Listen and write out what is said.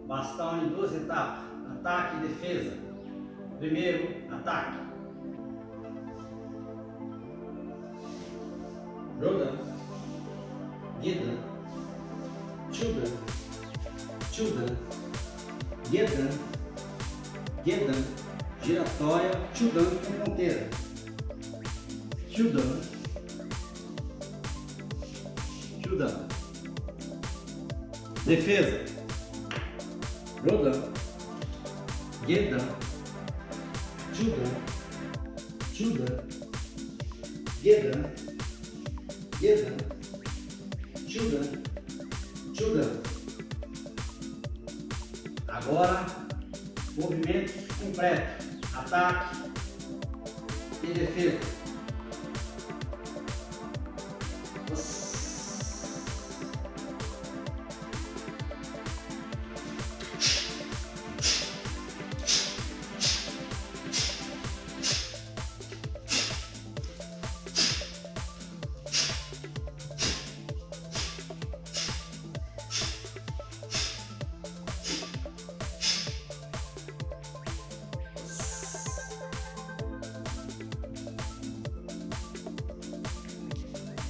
bastão em duas etapas, ataque e defesa. Primeiro, ataque. Roda, Geda, Chuda, Chuda, Geda, Geda, giratória, Chudan com ponteira. Chudan, Chudan. Defesa. Roda, Geda, Chuda, Chuda, Geda, Geda, Chuda, Chuda. Agora, movimento completo, ataque e defesa.